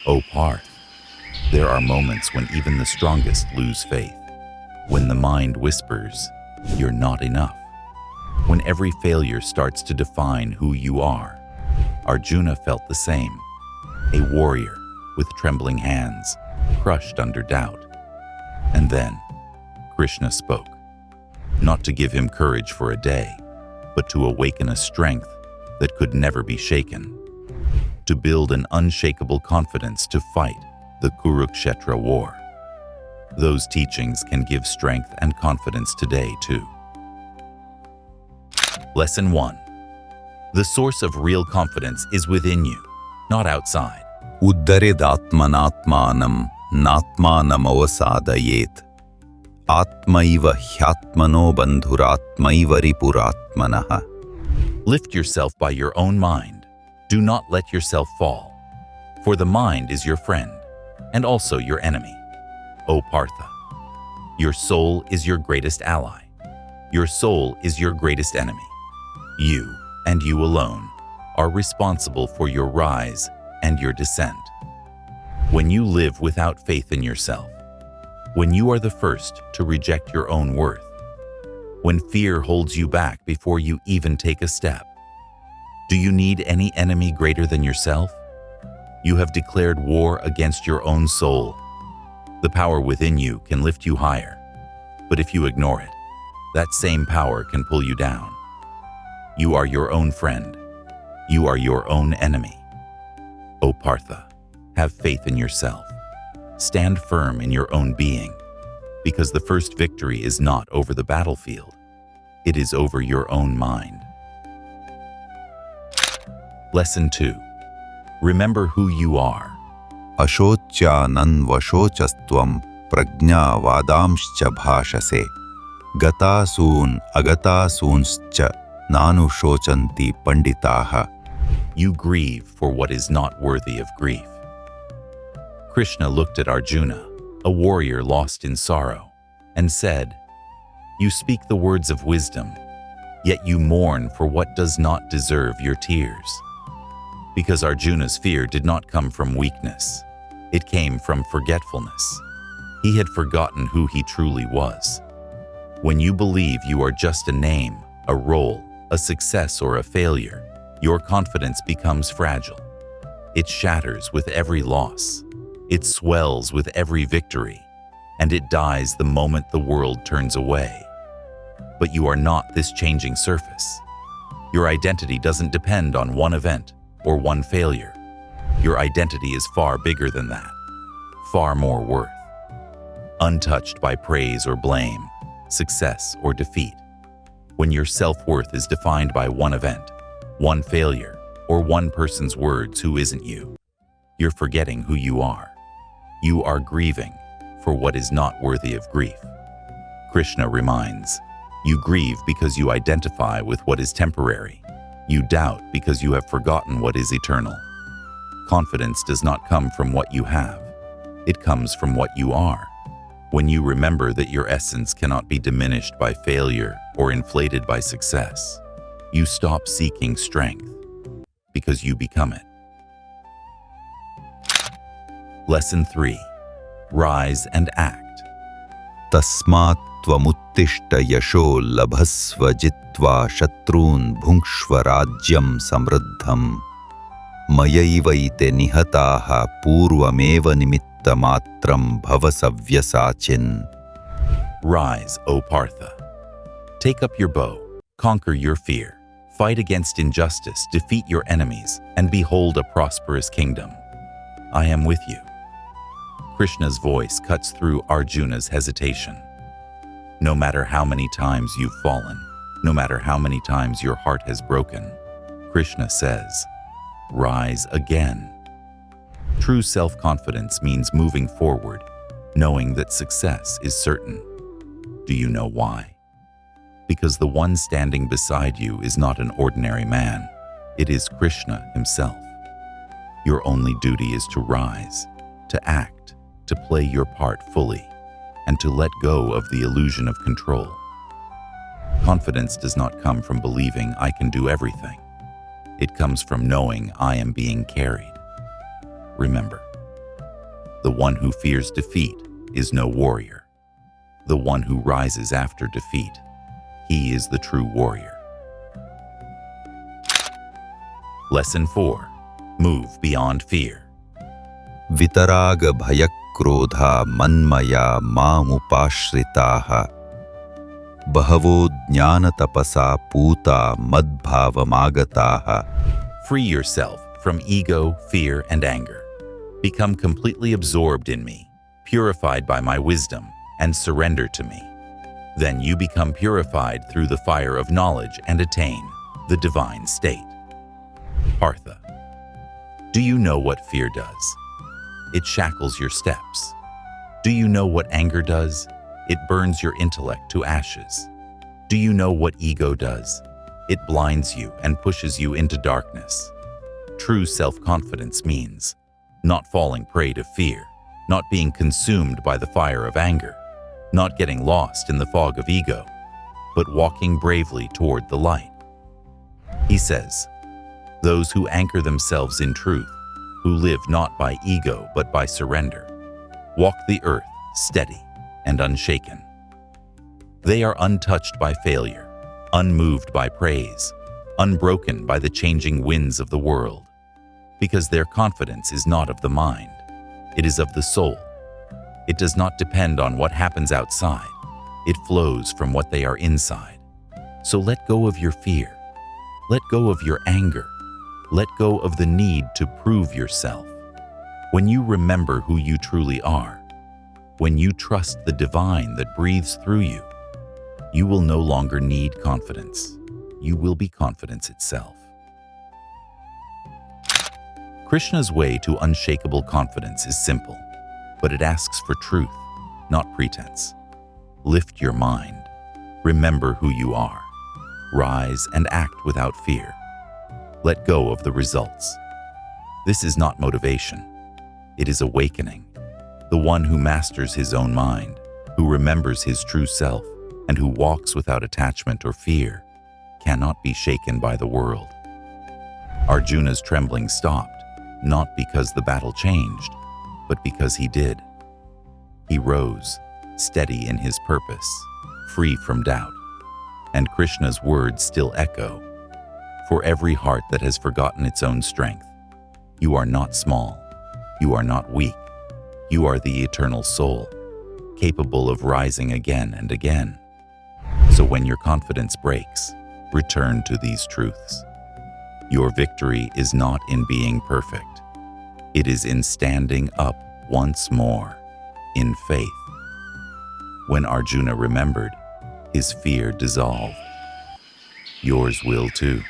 O Parth, there are moments when even the strongest lose faith. When the mind whispers, you're not enough. When every failure starts to define who you are. Arjuna felt the same. A warrior with trembling hands, crushed under doubt. And then, Krishna spoke, not to give him courage for a day, but to awaken a strength that could never be shaken, to build an unshakable confidence to fight the Kurukshetra war. Those teachings can give strength and confidence today too. Lesson 1. The source of real confidence is within you, not outside. Uddaridatmanatmanam natmanamavasadayet. Atmaiva hyatmano bandhuratmaiva ripuratmanaha. Lift yourself by your own mind. Do not let yourself fall. For the mind is your friend, and also your enemy. O Partha, your soul is your greatest ally. Your soul is your greatest enemy. You, and you alone, are responsible for your rise and your descent. When you live without faith in yourself, when you are the first to reject your own worth, when fear holds you back before you even take a step, do you need any enemy greater than yourself? You have declared war against your own soul. The power within you can lift you higher, but if you ignore it, that same power can pull you down. You are your own friend. You are your own enemy. O Partha, have faith in yourself. Stand firm in your own being, because the first victory is not over the battlefield. It is over your own mind. Lesson 2. Remember who you are. Ashocyananvashocastvam prajna vadamscha bhashase. Gatasoon agatasoonscha nanu shochanti panditaha. You grieve for what is not worthy of grief. Krishna looked at Arjuna, a warrior lost in sorrow, and said, You speak the words of wisdom, yet you mourn for what does not deserve your tears. Because Arjuna's fear did not come from weakness. It came from forgetfulness. He had forgotten who he truly was. When you believe you are just a name, a role, a success, or a failure, your confidence becomes fragile. It shatters with every loss. It swells with every victory, and it dies the moment the world turns away. But you are not this changing surface. Your identity doesn't depend on one event or one failure. Your identity is far bigger than that, far more worth. Untouched by praise or blame, success or defeat. When your self-worth is defined by one event, one failure, or one person's words who isn't you, you're forgetting who you are. You are grieving for what is not worthy of grief. Krishna reminds, you grieve because you identify with what is temporary. You doubt because you have forgotten what is eternal. Confidence does not come from what you have. It comes from what you are. When you remember that your essence cannot be diminished by failure or inflated by success, you stop seeking strength because you become it. Lesson 3. Rise and act. Tasmat tvamuttishta yasho labhasva jitva shatrun bhungshva rajyam samruddham. Mayaivaite nihataha purvameva nimitta matram bhavasavyasachin. Rise, O Partha. Take up your bow, conquer your fear, fight against injustice, defeat your enemies, and behold a prosperous kingdom. I am with you. Krishna's voice cuts through Arjuna's hesitation. No matter how many times you've fallen, no matter how many times your heart has broken, Krishna says, rise again. True self-confidence means moving forward, knowing that success is certain. Do you know why? Because the one standing beside you is not an ordinary man. It is Krishna himself. Your only duty is to rise, to act, to play your part fully, and to let go of the illusion of control. Confidence does not come from believing I can do everything. It comes from knowing I am being carried. Remember, The one who fears defeat is no warrior. The one who rises after defeat, he is the true warrior. Lesson 4. Move beyond fear. वितराग भयक्रोधा मन्मया मामुपाश्रिताः बहवो ज्ञानतपसा पूता मद्भावमागताः. Free yourself from ego, fear, and anger. Become completely absorbed in me, purified by my wisdom, and surrender to me. Then you become purified through the fire of knowledge and attain the divine state. Partha. Do you know what fear does? It shackles your steps. Do you know what anger does? It burns your intellect to ashes. Do you know what ego does? It blinds you and pushes you into darkness. True self-confidence means not falling prey to fear, not being consumed by the fire of anger, not getting lost in the fog of ego, but walking bravely toward the light. He says, those who anchor themselves in truth, who live not by ego but by surrender, walk the earth steady and unshaken. They are untouched by failure, unmoved by praise, unbroken by the changing winds of the world, because their confidence is not of the mind, it is of the soul. It does not depend on what happens outside, it flows from what they are inside. So let go of your fear, let go of your anger, let go of the need to prove yourself. When you remember who you truly are, when you trust the divine that breathes through you, you will no longer need confidence. You will be confidence itself. Krishna's way to unshakable confidence is simple, but it asks for truth, not pretense. Lift your mind. Remember who you are. Rise and act without fear. Let go of the results. This is not motivation. It is awakening. The one who masters his own mind, who remembers his true self, and who walks without attachment or fear, cannot be shaken by the world. Arjuna's trembling stopped, not because the battle changed, but because he did. He rose, steady in his purpose, free from doubt. And Krishna's words still echo. For every heart that has forgotten its own strength, you are not small, you are not weak, you are the eternal soul, capable of rising again and again. So when your confidence breaks, return to these truths. Your victory is not in being perfect. It is in standing up once more, in faith. When Arjuna remembered, his fear dissolved. Yours will too.